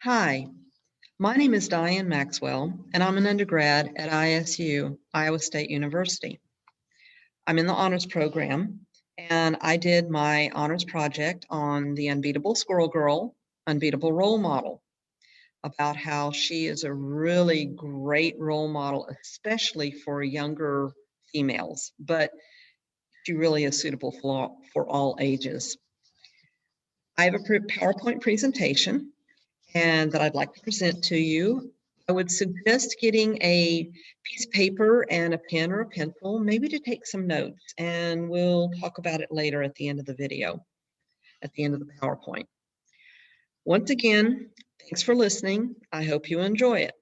Hi, my name is Diane Maxwell, and I'm an undergrad at ISU, Iowa State University. I'm in the honors program, and I did my honors project on the Unbeatable Squirrel Girl, Unbeatable role model, about how she is a really great role model, especially for younger females, but she really is suitable for all ages. I have a PowerPoint presentation and that I'd like to present to you. I would suggest getting a piece of paper and a pen or a pencil, maybe to take some notes, and we'll talk about it later at the end of the video, at the end of the PowerPoint. Once again, thanks for listening. I hope you enjoy it.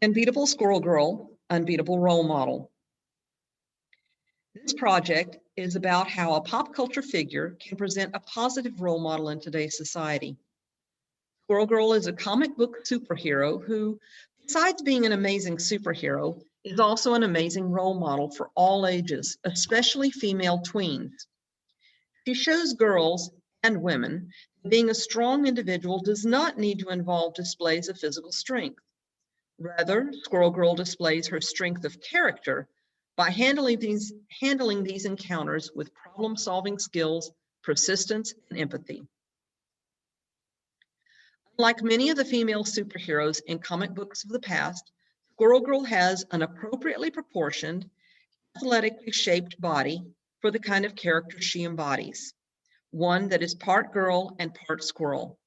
Unbeatable Squirrel Girl, Unbeatable Role Model. This project is about how a pop culture figure can present a positive role model in today's society. Squirrel Girl is a comic book superhero who, besides being an amazing superhero, is also an amazing role model for all ages, especially female tweens. She shows girls and women that being a strong individual does not need to involve displays of physical strength. Rather, Squirrel Girl displays her strength of character by handling these encounters with problem-solving skills, persistence, and empathy. Like many of the female superheroes in comic books of the past, Squirrel Girl has an appropriately proportioned, athletically shaped body for the kind of character she embodies, one that is part girl and part squirrel.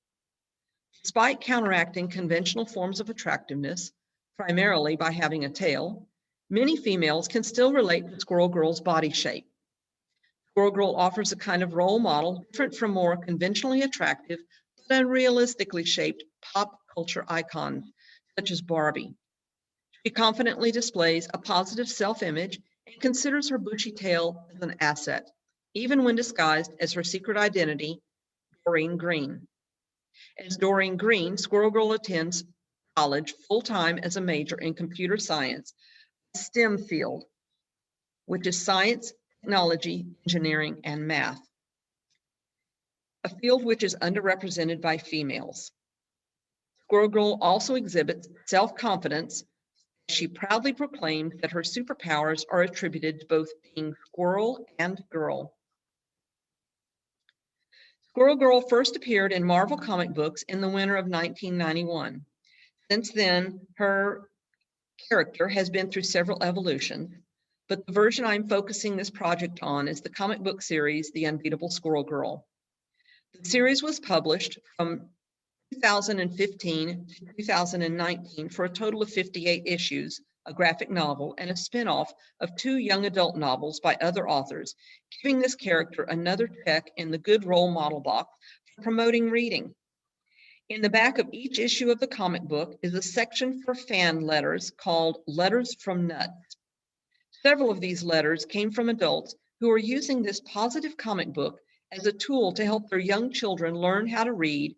Despite counteracting conventional forms of attractiveness, primarily by having a tail, many females can still relate to Squirrel Girl's body shape. Squirrel Girl offers a kind of role model different from more conventionally attractive but unrealistically shaped pop culture icons, such as Barbie. She confidently displays a positive self-image and considers her bushy tail as an asset, even when disguised as her secret identity, Doreen Green. As Doreen Green, Squirrel Girl attends college full-time as a major in computer science, a STEM field, which is science, technology, engineering, and math, a field which is underrepresented by females. Squirrel Girl also exhibits self-confidence. She proudly proclaims that her superpowers are attributed to both being squirrel and girl. Squirrel Girl first appeared in Marvel comic books in the winter of 1991. Since then, her character has been through several evolutions, but the version I'm focusing this project on is the comic book series, The Unbeatable Squirrel Girl. The series was published from 2015 to 2019 for a total of 58 issues, a graphic novel, and a spin-off of 2 young adult novels by other authors, giving this character another check in the good role model box for promoting reading. In the back of each issue of the comic book is a section for fan letters called Letters from Nuts. Several of these letters came from adults who are using this positive comic book as a tool to help their young children learn how to read,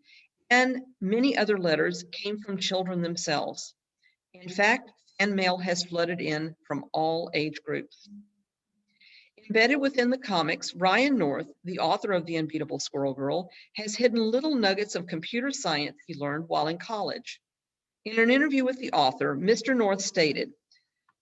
and many other letters came from children themselves. In fact, fan mail has flooded in from all age groups. Embedded within the comics, Ryan North, the author of The Unbeatable Squirrel Girl, has hidden little nuggets of computer science he learned while in college. In an interview with the author, Mr. North stated,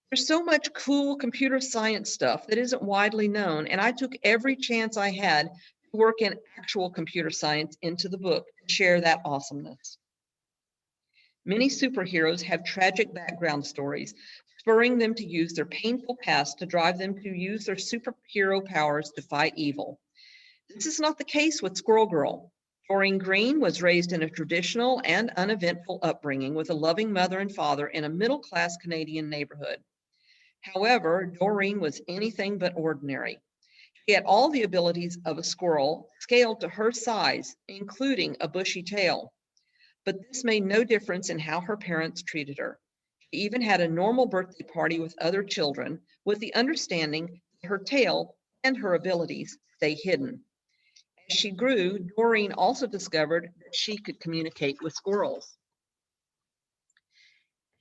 "There's so much cool computer science stuff that isn't widely known, and I took every chance I had to work in actual computer science into the book to share that awesomeness." Many superheroes have tragic background stories, spurring them to use their painful past to drive them to use their superhero powers to fight evil. This is not the case with Squirrel Girl. Doreen Green was raised in a traditional and uneventful upbringing with a loving mother and father in a middle-class Canadian neighborhood. However, Doreen was anything but ordinary. She had all the abilities of a squirrel scaled to her size, including a bushy tail. But this made no difference in how her parents treated her. She even had a normal birthday party with other children, with the understanding her tail and her abilities stay hidden. As she grew, Doreen also discovered that she could communicate with squirrels.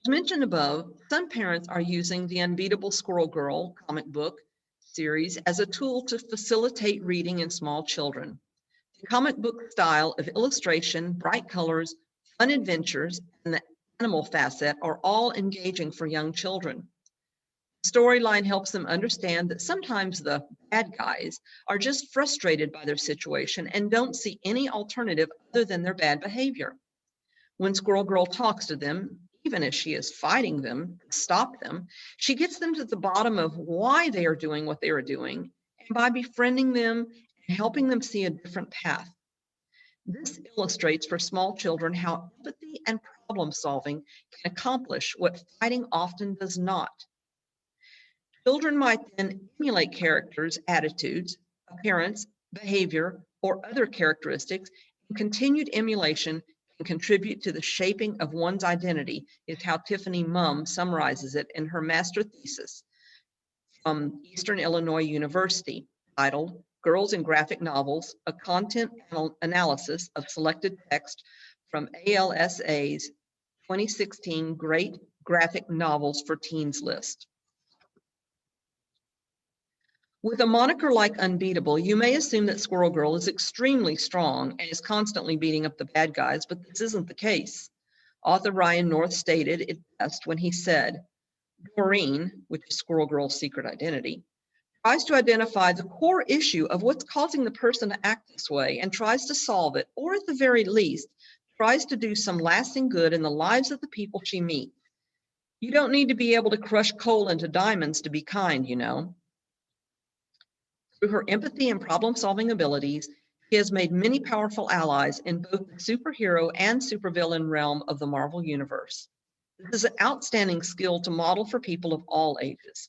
As mentioned above, some parents are using the Unbeatable Squirrel Girl comic book series as a tool to facilitate reading in small children. The comic book style of illustration, bright colors, fun adventures, and the animal facet are all engaging for young children. The storyline helps them understand that sometimes the bad guys are just frustrated by their situation and don't see any alternative other than their bad behavior. When Squirrel Girl talks to them, even as she is fighting them to stop them, she gets them to the bottom of why they are doing what they are doing, and by befriending them and helping them see a different path. This illustrates for small children how empathy and problem solving can accomplish what fighting often does not. Children might then emulate characters' attitudes, appearance, behavior, or other characteristics, and continued emulation can contribute to the shaping of one's identity, is how Tiffany Mumm summarizes it in her master thesis from Eastern Illinois University, titled Girls in Graphic Novels, a content analysis of selected text from ALSA's 2016 Great Graphic Novels for Teens list. With a moniker like Unbeatable, you may assume that Squirrel Girl is extremely strong and is constantly beating up the bad guys, but this isn't the case. Author Ryan North stated it best when he said, Doreen, which is Squirrel Girl's secret identity, tries to identify the core issue of what's causing the person to act this way and tries to solve it, or at the very least, tries to do some lasting good in the lives of the people she meets. You don't need to be able to crush coal into diamonds to be kind, you know. Through her empathy and problem-solving abilities, she has made many powerful allies in both the superhero and supervillain realm of the Marvel Universe. This is an outstanding skill to model for people of all ages.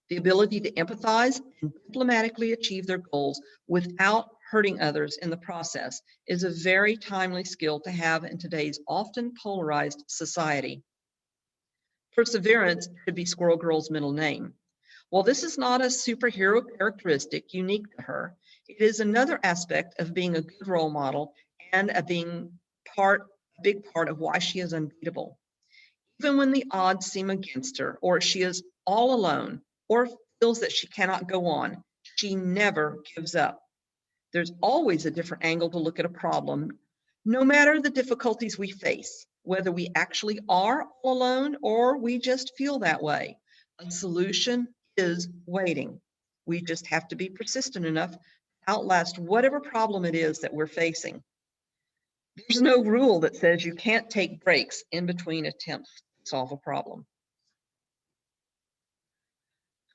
The ability to empathize and diplomatically achieve their goals without hurting others in the process is a very timely skill to have in today's often polarized society. Perseverance should be Squirrel Girl's middle name. While this is not a superhero characteristic unique to her, it is another aspect of being a good role model and of being a big part of why she is unbeatable. Even when the odds seem against her, or she is all alone, or feels that she cannot go on, she never gives up. There's always a different angle to look at a problem, no matter the difficulties we face, whether we actually are all alone or we just feel that way. A solution is waiting. We just have to be persistent enough to outlast whatever problem it is that we're facing. There's no rule that says you can't take breaks in between attempts to solve a problem.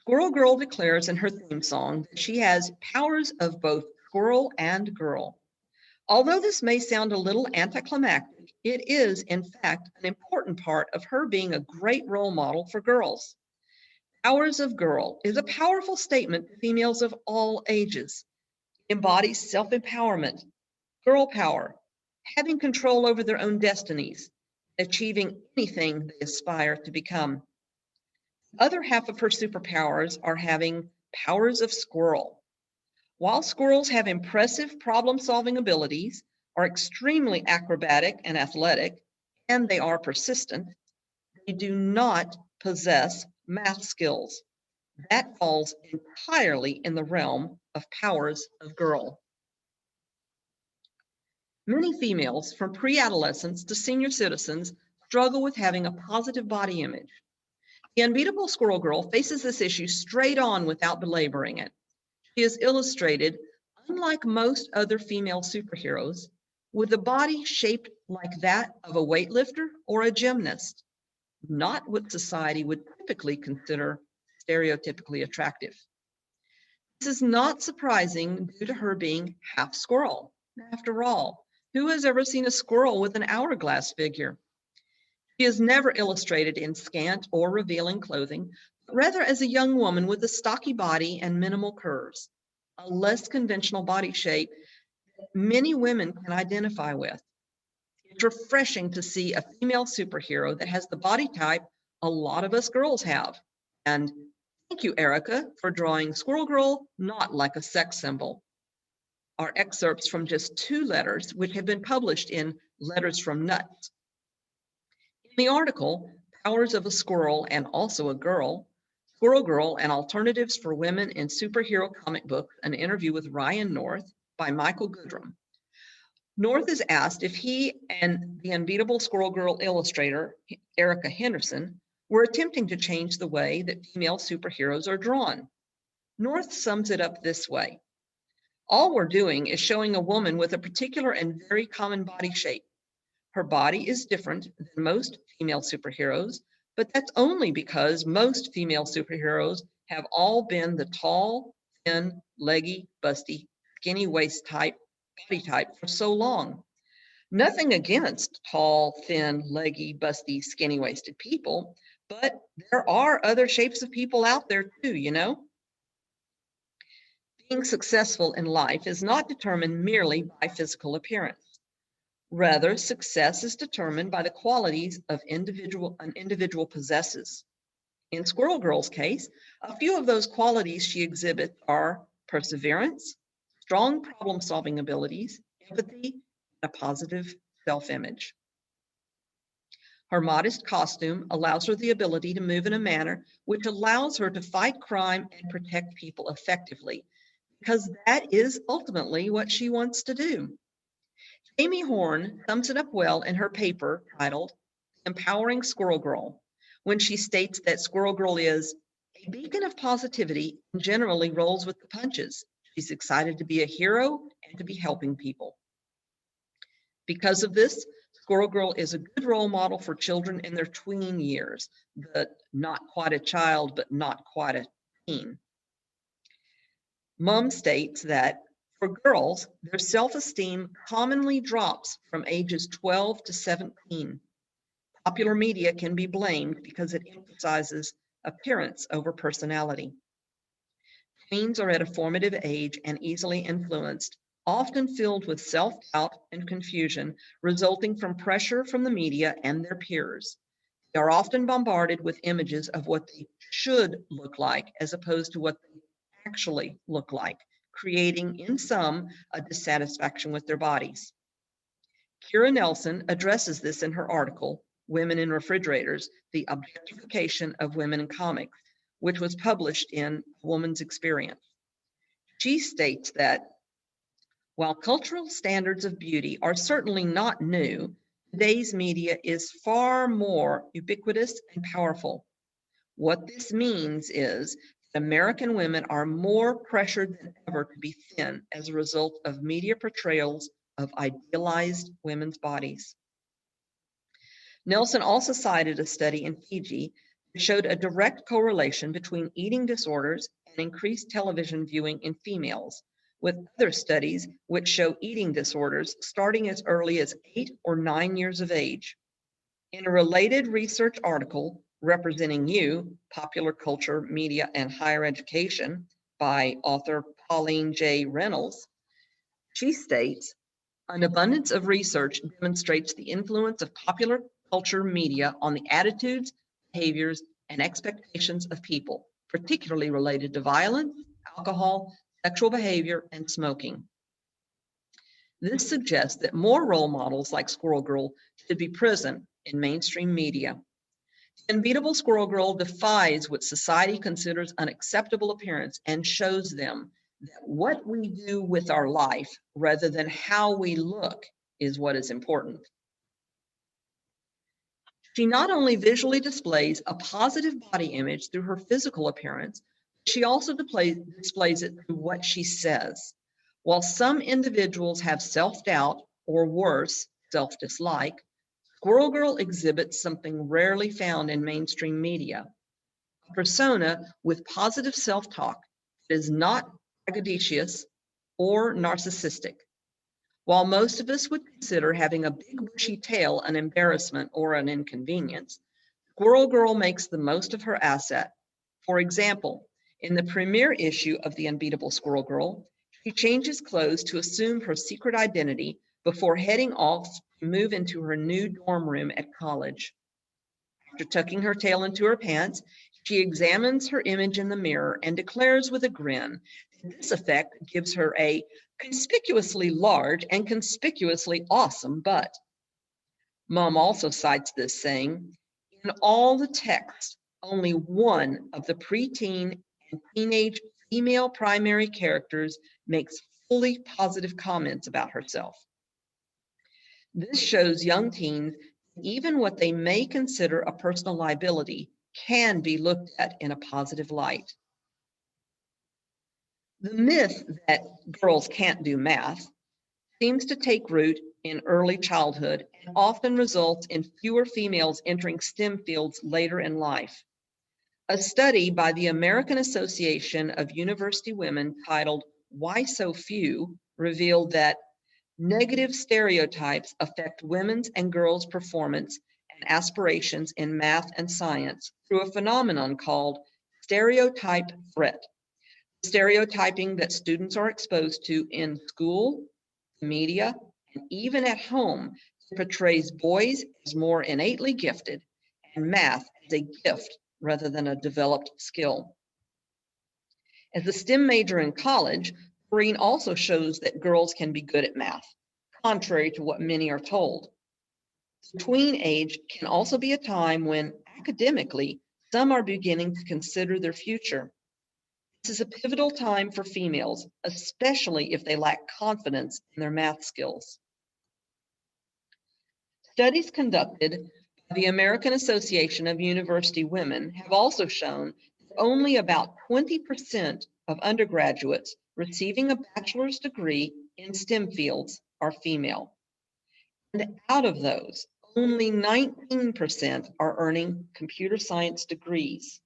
Squirrel Girl declares in her theme song that she has powers of both squirrel and girl. Although this may sound a little anticlimactic, it is, in fact, an important part of her being a great role model for girls. Powers of Girl is a powerful statement to females of all ages. It embodies self-empowerment, girl power, having control over their own destinies, achieving anything they aspire to become. The other half of her superpowers are having powers of squirrel. While squirrels have impressive problem-solving abilities, are extremely acrobatic and athletic, and they are persistent, they do not possess math skills. That falls entirely in the realm of powers of girl. Many females, from pre-adolescents to senior citizens, struggle with having a positive body image. The Unbeatable Squirrel Girl faces this issue straight on without belaboring it. She is illustrated, unlike most other female superheroes, with a body shaped like that of a weightlifter or a gymnast, not what society would typically consider stereotypically attractive. This is not surprising due to her being half squirrel. After all, who has ever seen a squirrel with an hourglass figure? She is never illustrated in scant or revealing clothing, but rather as a young woman with a stocky body and minimal curves, a less conventional body shape that many women can identify with. It's refreshing to see a female superhero that has the body type a lot of us girls have. And thank Thank you, Erica, for drawing Squirrel Girl not like a sex symbol. Are excerpts from just 2 letters, which have been published in Letters from Nuts. In the article, Powers of a Squirrel and Also a Girl, Squirrel Girl and Alternatives for Women in Superhero Comic Books, an interview with Ryan North by Michael Goodrum. North is asked if he and the Unbeatable Squirrel Girl illustrator, Erica Henderson, were attempting to change the way that female superheroes are drawn. North sums it up this way. All we're doing is showing a woman with a particular and very common body shape. Her body is different than most female superheroes, but that's only because most female superheroes have all been the tall, thin, leggy, busty, skinny waist type, body type for so long. Nothing against tall, thin, leggy, busty, skinny-waisted people, but there are other shapes of people out there too, you know? Being successful in life is not determined merely by physical appearance. Rather, success is determined by the qualities of an individual possesses. In Squirrel Girl's case, a few of those qualities she exhibits are perseverance, strong problem-solving abilities, empathy, and a positive self-image. Her modest costume allows her the ability to move in a manner which allows her to fight crime and protect people effectively, because that is ultimately what she wants to do. Amy Horn sums it up well in her paper titled Empowering Squirrel Girl, when she states that Squirrel Girl is a beacon of positivity and generally rolls with the punches. She's excited to be a hero and to be helping people. Because of this, Squirrel Girl is a good role model for children in their tween years, the not quite a child, but not quite a teen. Mom states that for girls, their self-esteem commonly drops from ages 12 to 17. Popular media can be blamed because it emphasizes appearance over personality. Teens are at a formative age and easily influenced, often filled with self-doubt and confusion resulting from pressure from the media and their peers. They are often bombarded with images of what they should look like as opposed to what they actually look like, creating in some a dissatisfaction with their bodies. Kira Nelson addresses this in her article, Women in Refrigerators, the Objectification of Women in Comics, which was published in Woman's Experience. She states that while cultural standards of beauty are certainly not new, today's media is far more ubiquitous and powerful. What this means is that American women are more pressured than ever to be thin as a result of media portrayals of idealized women's bodies. Nelson also cited a study in Fiji that showed a direct correlation between eating disorders and increased television viewing in females, with other studies which show eating disorders starting as early as 8 or 9 years of age. In a related research article, Representing You, Popular Culture, Media, and Higher Education by author Pauline J. Reynolds, she states, an abundance of research demonstrates the influence of popular culture media on the attitudes, behaviors, and expectations of people, particularly related to violence, alcohol, sexual behavior, and smoking. This suggests that more role models like Squirrel Girl should be present in mainstream media. The Unbeatable Squirrel Girl defies what society considers unacceptable appearance and shows them that what we do with our life rather than how we look is what is important. She not only visually displays a positive body image through her physical appearance, she also displays it through what she says. While some individuals have self-doubt or worse, self-dislike, Squirrel Girl exhibits something rarely found in mainstream media, a persona with positive self-talk that is not braggadocious or narcissistic. While most of us would consider having a big bushy tail an embarrassment or an inconvenience, Squirrel Girl makes the most of her asset. For example, in the premiere issue of The Unbeatable Squirrel Girl, she changes clothes to assume her secret identity before heading off to move into her new dorm room at college. After tucking her tail into her pants, She examines her image in the mirror and declares with a grin, this effect gives her a conspicuously large and conspicuously awesome butt. Mom also cites this, saying, in all the texts, only one of the preteen and teenage female primary characters makes fully positive comments about herself. This shows young teens even what they may consider a personal liability can be looked at in a positive light. The myth that girls can't do math seems to take root in early childhood and often results in fewer females entering STEM fields later in life. A study by the American Association of University Women titled Why So Few revealed that negative stereotypes affect women's and girls' performance and aspirations in math and science through a phenomenon called stereotype threat. Stereotyping that students are exposed to in school, media, and even at home portrays boys as more innately gifted and math as a gift rather than a developed skill. As a STEM major in college, Green also shows that girls can be good at math, contrary to what many are told. The tween age can also be a time when academically some are beginning to consider their future. This is a pivotal time for females, especially if they lack confidence in their math skills. Studies conducted by the American Association of University Women have also shown that only about 20% of undergraduates receiving a bachelor's degree in STEM fields are female. And out of those, only 19% are earning computer science degrees.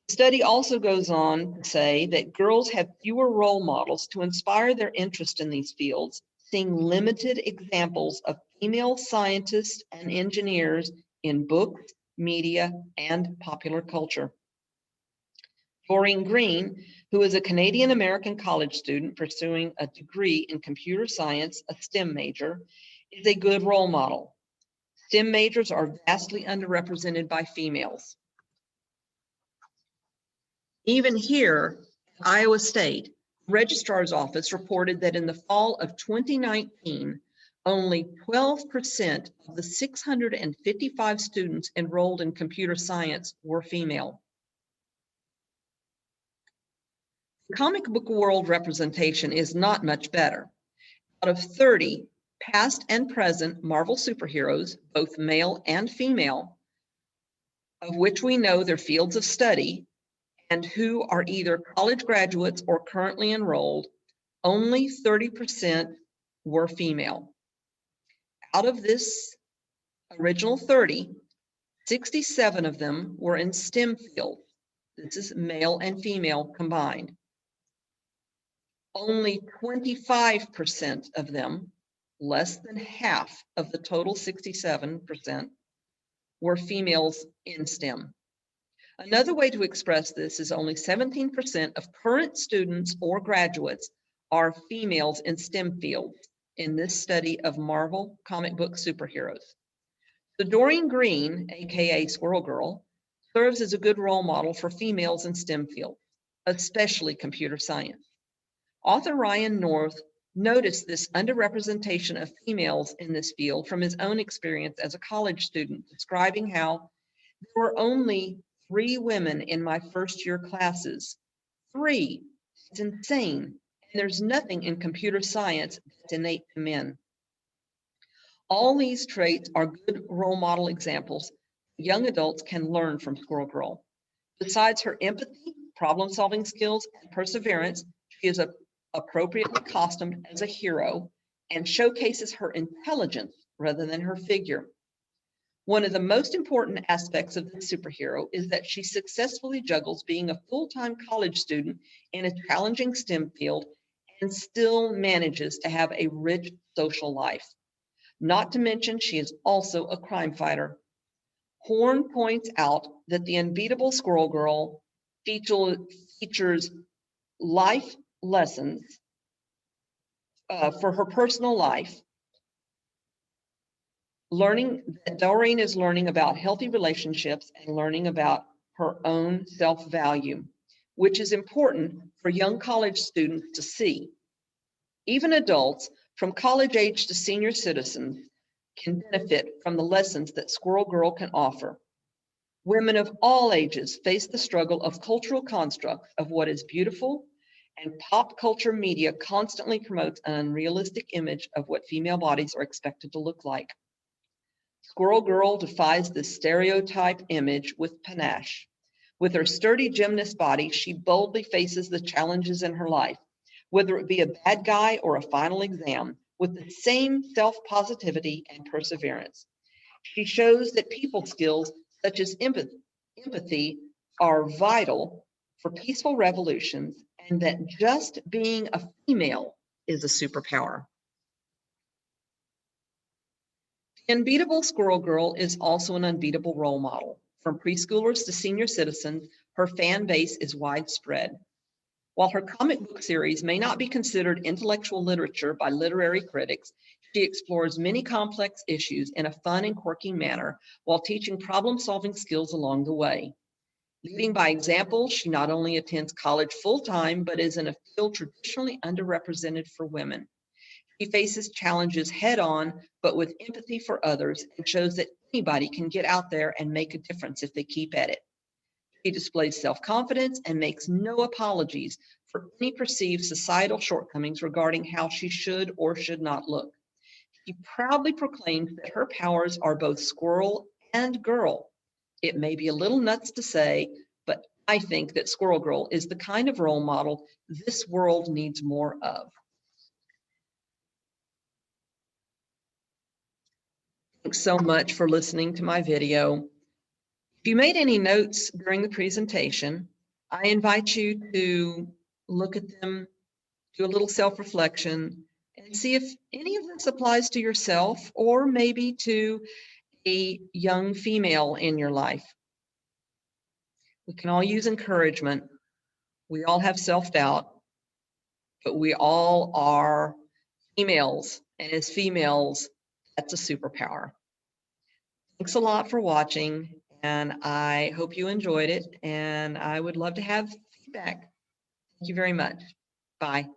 The study also goes on to say that girls have fewer role models to inspire their interest in these fields, seeing limited examples of female scientists and engineers in books, media, and popular culture. Doreen Green, who is a Canadian-American college student pursuing a degree in computer science, a STEM major, is a good role model. STEM majors are vastly underrepresented by females. Even here, Iowa State, Registrar's Office reported that in the fall of 2019, only 12% of the 655 students enrolled in computer science were female. The comic book world representation is not much better. Out of 30 past and present Marvel superheroes, both male and female, of which we know their fields of study and who are either college graduates or currently enrolled, only 30% were female. Out of this original 30, 67 of them were in STEM fields. This is male and female combined. Only 25% of them, less than half of the total 67%, were females in STEM. Another way to express this is only 17% of current students or graduates are females in STEM fields in this study of Marvel comic book superheroes. So Doreen Green, aka Squirrel Girl, serves as a good role model for females in STEM fields, especially computer science. Author Ryan North noticed this underrepresentation of females in this field from his own experience as a college student, describing how there were only 3 women in my first year classes. 3. It's insane. And there's nothing in computer science that's innate to men. All these traits are good role model examples young adults can learn from Squirrel Girl. Besides her empathy, problem-solving skills, and perseverance, she is appropriately costumed as a hero and showcases her intelligence rather than her figure. One of the most important aspects of the superhero is that she successfully juggles being a full-time college student in a challenging STEM field and still manages to have a rich social life. Not to mention, she is also a crime fighter. Horn points out that the Unbeatable Squirrel Girl features life lessons for her personal life, learning that Doreen is learning about healthy relationships and learning about her own self-value, which is important for young college students to see. Even adults, from college age to senior citizens, can benefit from the lessons that Squirrel Girl can offer. Women of all ages face the struggle of cultural constructs of what is beautiful, and pop culture media constantly promotes an unrealistic image of what female bodies are expected to look like. Squirrel Girl defies this stereotype image with panache. With her sturdy gymnast body, she boldly faces the challenges in her life, whether it be a bad guy or a final exam, with the same self-positivity and perseverance. She shows that people skills such as empathy are vital for peaceful revolutions, and that just being a female is a superpower. The unbeatable Squirrel Girl is also an unbeatable role model. From preschoolers to senior citizens, her fan base is widespread. While her comic book series may not be considered intellectual literature by literary critics, she explores many complex issues in a fun and quirky manner while teaching problem-solving skills along the way. Leading by example, she not only attends college full-time, but is in a field traditionally underrepresented for women. She faces challenges head-on, but with empathy for others, and shows that anybody can get out there and make a difference if they keep at it. She displays self-confidence and makes no apologies for any perceived societal shortcomings regarding how she should or should not look. She proudly proclaims that her powers are both squirrel and girl. It may be a little nuts to say, but I think that Squirrel Girl is the kind of role model this world needs more of. Thanks so much for listening to my video. If you made any notes during the presentation, I invite you to look at them, do a little self-reflection, and see if any of this applies to yourself or maybe to a young female in your life. We can all use encouragement. We all have self-doubt, but we all are females, and as females, that's a superpower. Thanks a lot for watching, and I hope you enjoyed it, and I would love to have feedback. Thank you very much. Bye.